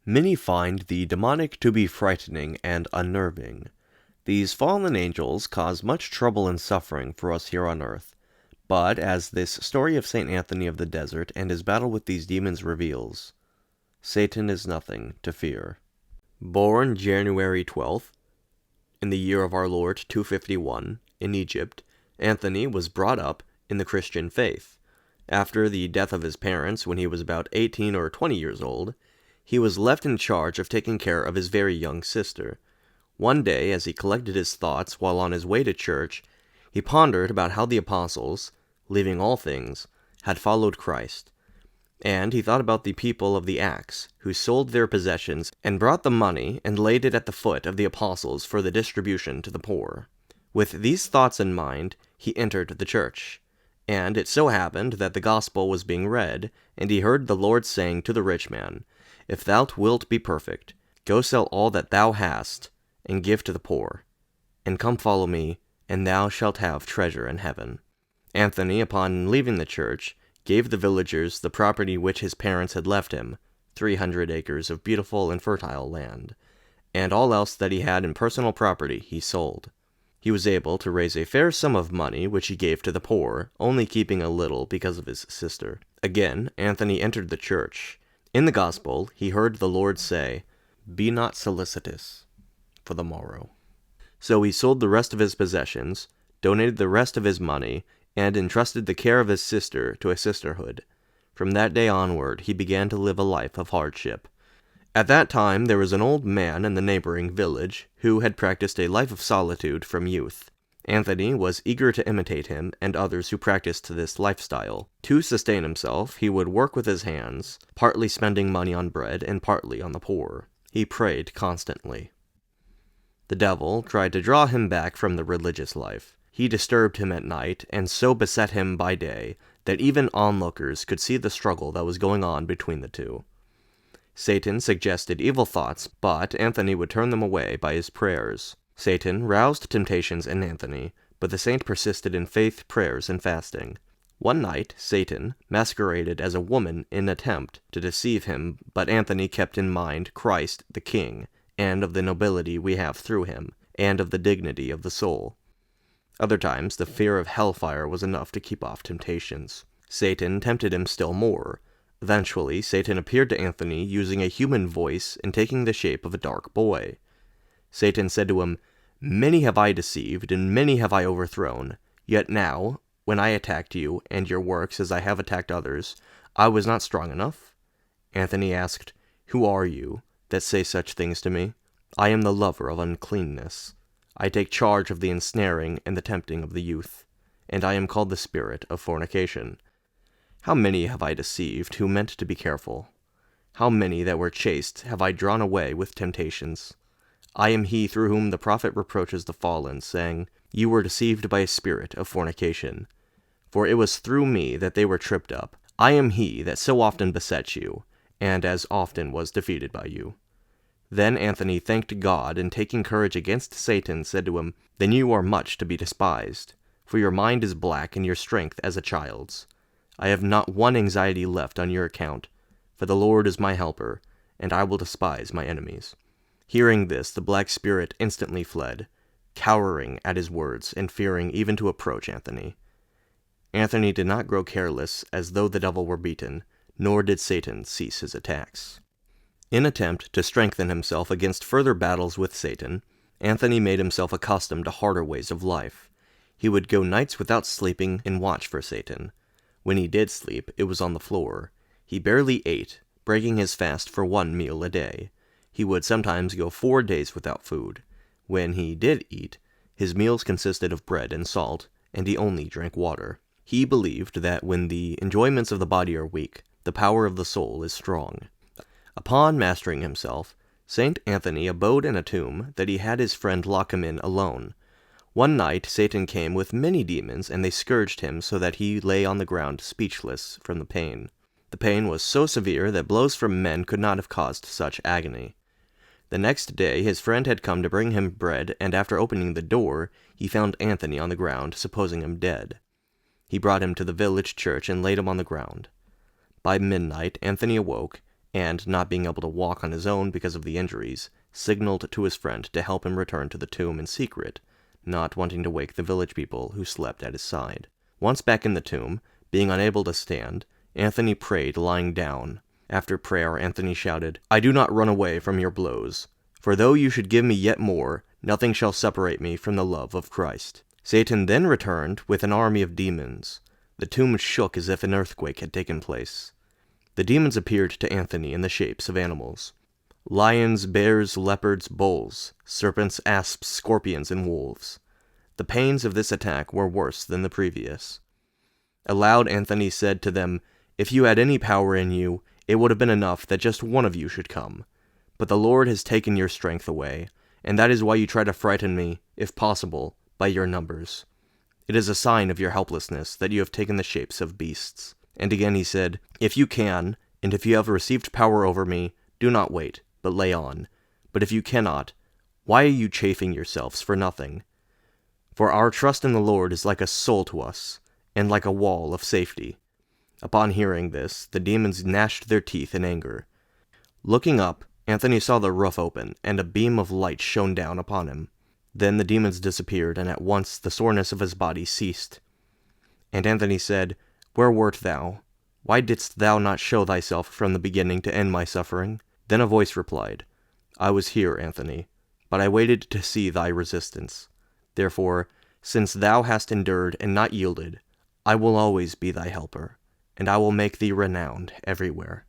Many find the demonic to be frightening and unnerving. These fallen angels cause much trouble and suffering for us here on earth. But, as this story of St. Anthony of the Desert and his battle with these demons reveals, Satan is nothing to fear. Born January 12th, in the year of our Lord 251, in Egypt, Anthony was brought up in the Christian faith. After the death of his parents when he was about 18 or 20 years old, he was left in charge of taking care of his very young sister. One day, as he collected his thoughts while on his way to church, he pondered about how the apostles, leaving all things, had followed Christ. And he thought about the people of the Acts, who sold their possessions and brought the money and laid it at the foot of the apostles for the distribution to the poor. With these thoughts in mind, he entered the church. And it so happened that the gospel was being read, and he heard the Lord saying to the rich man, "If thou wilt be perfect, go sell all that thou hast, and give to the poor, and come follow me, and thou shalt have treasure in heaven." Anthony, upon leaving the church, gave the villagers the property which his parents had left him, 300 acres of beautiful and fertile land, and all else that he had in personal property he sold. He was able to raise a fair sum of money which he gave to the poor, only keeping a little because of his sister. Again, Anthony entered the church. In the gospel, he heard the Lord say, "Be not solicitous for the morrow." So he sold the rest of his possessions, donated the rest of his money, and entrusted the care of his sister to a sisterhood. From that day onward, he began to live a life of hardship. At that time, there was an old man in the neighboring village who had practiced a life of solitude from youth. Anthony was eager to imitate him and others who practiced this lifestyle. To sustain himself, he would work with his hands, partly spending money on bread and partly on the poor. He prayed constantly. The devil tried to draw him back from the religious life. He disturbed him at night, and so beset him by day that even onlookers could see the struggle that was going on between the two. Satan suggested evil thoughts, but Anthony would turn them away by his prayers. Satan roused temptations in Anthony, but the saint persisted in faith, prayers, and fasting. One night, Satan masqueraded as a woman in an attempt to deceive him, but Anthony kept in mind Christ the King, and of the nobility we have through him, and of the dignity of the soul. Other times, the fear of hellfire was enough to keep off temptations. Satan tempted him still more. Eventually, Satan appeared to Anthony using a human voice and taking the shape of a dark boy. Satan said to him, "Many have I deceived, and many have I overthrown. Yet now, when I attacked you and your works as I have attacked others, I was not strong enough?" Anthony asked, "Who are you that say such things to me?" "I am the lover of uncleanness. I take charge of the ensnaring and the tempting of the youth, and I am called the spirit of fornication. How many have I deceived who meant to be careful? How many that were chaste have I drawn away with temptations? I am he through whom the prophet reproaches the fallen, saying, 'You were deceived by a spirit of fornication.' For it was through me that they were tripped up. I am he that so often beset you, and as often was defeated by you." Then Anthony thanked God, and taking courage against Satan, said to him, "Then you are much to be despised, for your mind is black and your strength as a child's. I have not one anxiety left on your account, for the Lord is my helper, and I will despise my enemies." Hearing this, the black spirit instantly fled, cowering at his words and fearing even to approach Anthony. Anthony did not grow careless as though the devil were beaten, nor did Satan cease his attacks. In attempt to strengthen himself against further battles with Satan, Anthony made himself accustomed to harder ways of life. He would go nights without sleeping and watch for Satan. When he did sleep, it was on the floor. He barely ate, breaking his fast for 1 meal a day. He would sometimes go 4 days without food. When he did eat, his meals consisted of bread and salt, and he only drank water. He believed that when the enjoyments of the body are weak, the power of the soul is strong. Upon mastering himself, St. Anthony abode in a tomb that he had his friend lock him in alone. One night Satan came with many demons, and they scourged him so that he lay on the ground speechless from the pain. The pain was so severe that blows from men could not have caused such agony. The next day his friend had come to bring him bread, and after opening the door, he found Anthony on the ground, supposing him dead. He brought him to the village church and laid him on the ground. By midnight Anthony awoke, and, not being able to walk on his own because of the injuries, signaled to his friend to help him return to the tomb in secret, not wanting to wake the village people who slept at his side. Once back in the tomb, being unable to stand, Anthony prayed lying down. After prayer, Anthony shouted, "I do not run away from your blows, for though you should give me yet more, nothing shall separate me from the love of Christ." Satan then returned with an army of demons. The tomb shook as if an earthquake had taken place. The demons appeared to Anthony in the shapes of animals: lions, bears, leopards, bulls, serpents, asps, scorpions, and wolves. The pains of this attack were worse than the previous. Aloud, Anthony said to them, "If you had any power in you, it would have been enough that just one of you should come. But the Lord has taken your strength away, and that is why you try to frighten me, if possible, by your numbers. It is a sign of your helplessness that you have taken the shapes of beasts." And again he said, "If you can, and if you have received power over me, do not wait, but lay on. But if you cannot, why are you chafing yourselves for nothing? For our trust in the Lord is like a soul to us, and like a wall of safety." Upon hearing this, the demons gnashed their teeth in anger. Looking up, Anthony saw the roof open, and a beam of light shone down upon him. Then the demons disappeared, and at once the soreness of his body ceased. And Anthony said, "Where wert thou? Why didst thou not show thyself from the beginning to end my suffering?" Then a voice replied, "I was here, Anthony, but I waited to see thy resistance. Therefore, since thou hast endured and not yielded, I will always be thy helper, and I will make thee renowned everywhere."